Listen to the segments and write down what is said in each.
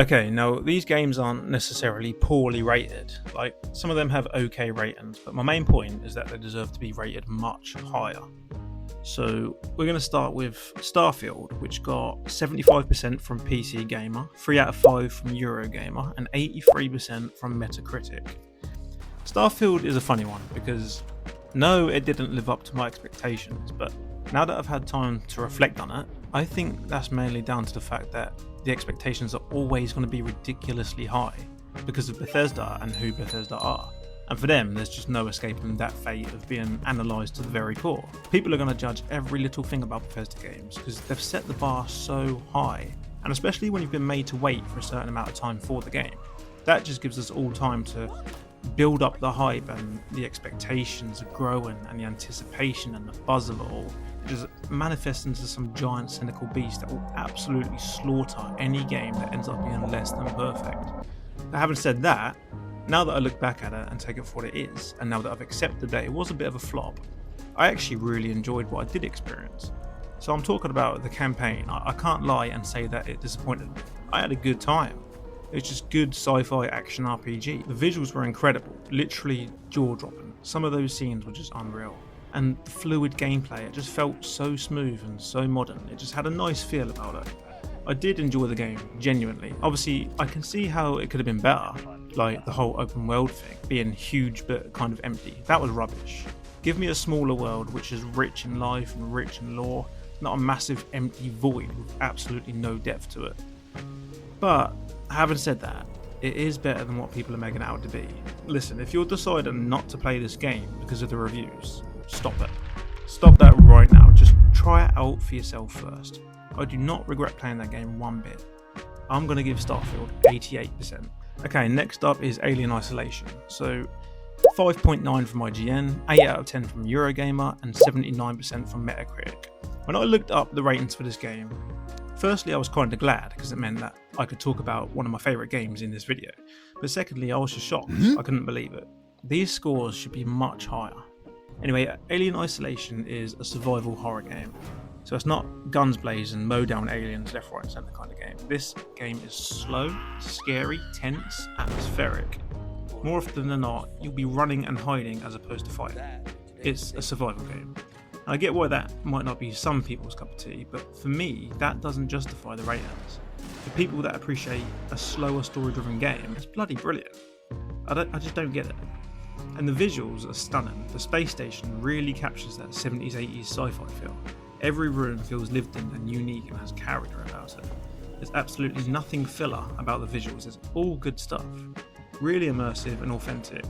Okay, now these games aren't necessarily poorly rated. Like, some of them have okay ratings, but my main point is that they deserve to be rated much higher. So we're going to start with Starfield, which got 75% from PC Gamer, 3 out of 5 from Eurogamer, and 83% from Metacritic. Starfield is a funny one because no, it didn't live up to my expectations, but now that I've had time to reflect on it, I think that's mainly down to the fact that the expectations are always going to be ridiculously high because of Bethesda and who Bethesda are. And for them, there's just no escaping that fate of being analysed to the very core. People are going to judge every little thing about Bethesda games because they've set the bar so high, and especially when you've been made to wait for a certain amount of time for the game. That just gives us all time to build up the hype, and the expectations are growing, and the anticipation and the buzz of it all just manifests into some giant cynical beast that will absolutely slaughter any game that ends up being less than perfect. But having said that, now that I look back at it and take it for what it is, and now that I've accepted that it was a bit of a flop, I actually really enjoyed what I did experience. So I'm talking about the campaign. I can't lie and say that it disappointed me. I had a good time. It was just good sci-fi action RPG. The visuals were incredible, literally jaw-dropping. Some of those scenes were just unreal. And the fluid gameplay, it just felt so smooth and so modern. It just had a nice feel about it. I did enjoy the game, genuinely. Obviously, I can see how it could have been better, like the whole open world thing, being huge but kind of empty. That was rubbish. Give me a smaller world which is rich in life and rich in lore, not a massive empty void with absolutely no depth to it. But having said that, it is better than what people are making it out to be. Listen, if you're deciding not to play this game because of the reviews, stop it. Stop that right now. Just try it out for yourself first. I do not regret playing that game one bit. I'm going to give Starfield 88%. Okay, next up is Alien Isolation. So 5.9 from IGN, 8 out of 10 from Eurogamer, and 79% from Metacritic. When I looked up the ratings for this game, firstly I was kind of glad because it meant that I could talk about one of my favourite games in this video. But secondly, I was just shocked. I couldn't believe it. These scores should be much higher. Anyway, Alien Isolation is a survival horror game. So it's not guns blazing, mow down aliens left, right and centre kind of game. This game is slow, scary, tense, atmospheric. More often than not, you'll be running and hiding as opposed to fighting. It's a survival game. I get why that might not be some people's cup of tea, but for me, that doesn't justify the ratings. For people that appreciate a slower story-driven game, it's bloody brilliant. I just don't get it. And the visuals are stunning. The space station really captures that 70s, 80s sci-fi feel. Every room feels lived in and unique and has character about it. There's absolutely nothing filler about the visuals. It's all good stuff. Really immersive and authentic.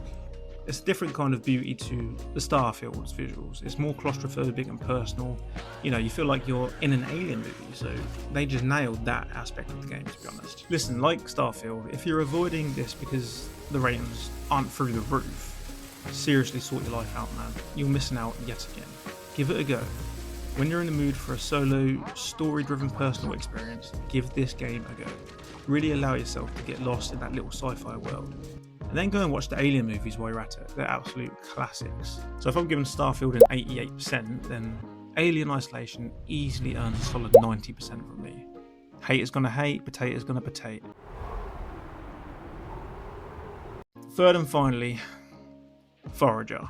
It's a different kind of beauty to the Starfield's visuals. It's more claustrophobic and personal. You know, you feel like you're in an alien movie, so they just nailed that aspect of the game, to be honest. Listen, like Starfield, if you're avoiding this because the ratings aren't through the roof, seriously sort your life out, man. You're missing out yet again. Give it a go. When you're in the mood for a solo, story-driven personal experience, give this game a go. Really allow yourself to get lost in that little sci-fi world. And then go and watch the Alien movies while you're at it. They're absolute classics. So if I'm giving Starfield an 88%, then Alien Isolation easily earns a solid 90% from me. Haters gonna hate, potatoes gonna potato. Third and finally, Forager.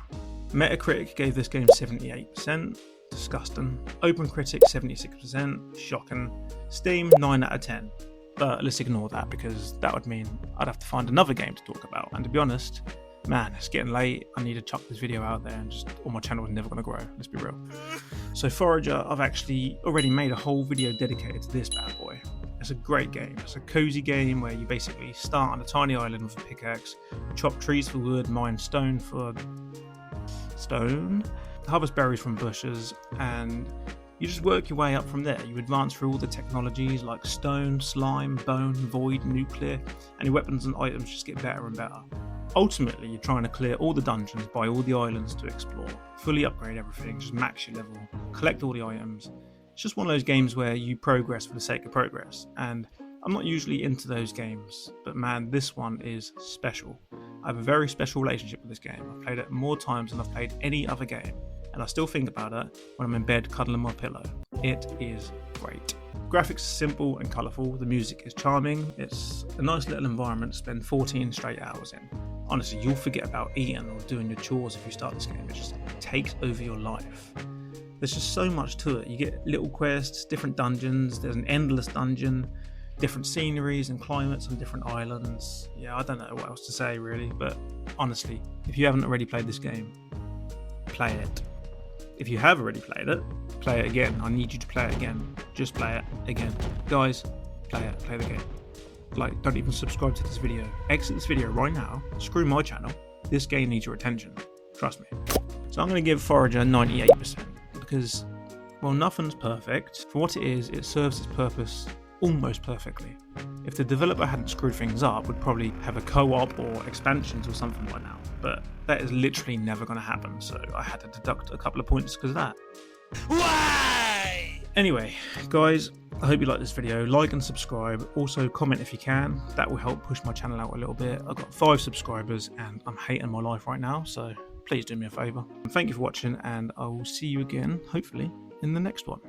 Metacritic gave this game 78%. Disgusting. OpenCritic 76%, shocking. Steam 9 out of 10. But let's ignore that because that would mean I'd have to find another game to talk about. And to be honest, man, it's getting late. I need to chuck this video out there and just all my channel is never going to grow. Let's be real. So Forager, I've actually already made a whole video dedicated to this bad boy. It's a great game. It's a cozy game where you basically start on a tiny island with a pickaxe, chop trees for wood, mine stone for stone, harvest berries from bushes, and you just work your way up from there. You advance through all the technologies like stone, slime, bone, void, nuclear, and your weapons and items just get better and better. Ultimately, you're trying to clear all the dungeons, buy all the islands to explore, fully upgrade everything, just max your level, collect all the items. It's just one of those games where you progress for the sake of progress, and I'm not usually into those games, but man, this one is special. I have a very special relationship with this game. I've played it more times than I've played any other game, and I still think about it when I'm in bed cuddling my pillow. It is great. graphics are simple and colourful, the music is charming, it's a nice little environment to spend 14 straight hours in. Honestly, you'll forget about eating or doing your chores if you start this game. It just takes over your life. There's just so much to it. You get little quests, different dungeons, there's an endless dungeon, different sceneries and climates on different islands. Yeah, I don't know what else to say really, but honestly, if you haven't already played this game, play it. If you have already played it, play it again. I need you to play it again. Just play it again. Guys, play it. Play the game. Like, don't even subscribe to this video. Exit this video right now. Screw my channel. This game needs your attention. Trust me. So I'm going to give Forager 98% because, well, nothing's perfect. For what it is, it serves its purpose almost perfectly. If the developer hadn't screwed things up, we'd probably have a co-op or expansions or something by now. But that is literally never going to happen, so I had to deduct a couple of points because of that. Why? Anyway, guys, I hope you like this video. Like and subscribe. Also, comment if you can. That will help push my channel out a little bit. I've got 5 subscribers and I'm hating my life right now, so please do me a favour. Thank you for watching, and I will see you again, hopefully, in the next one.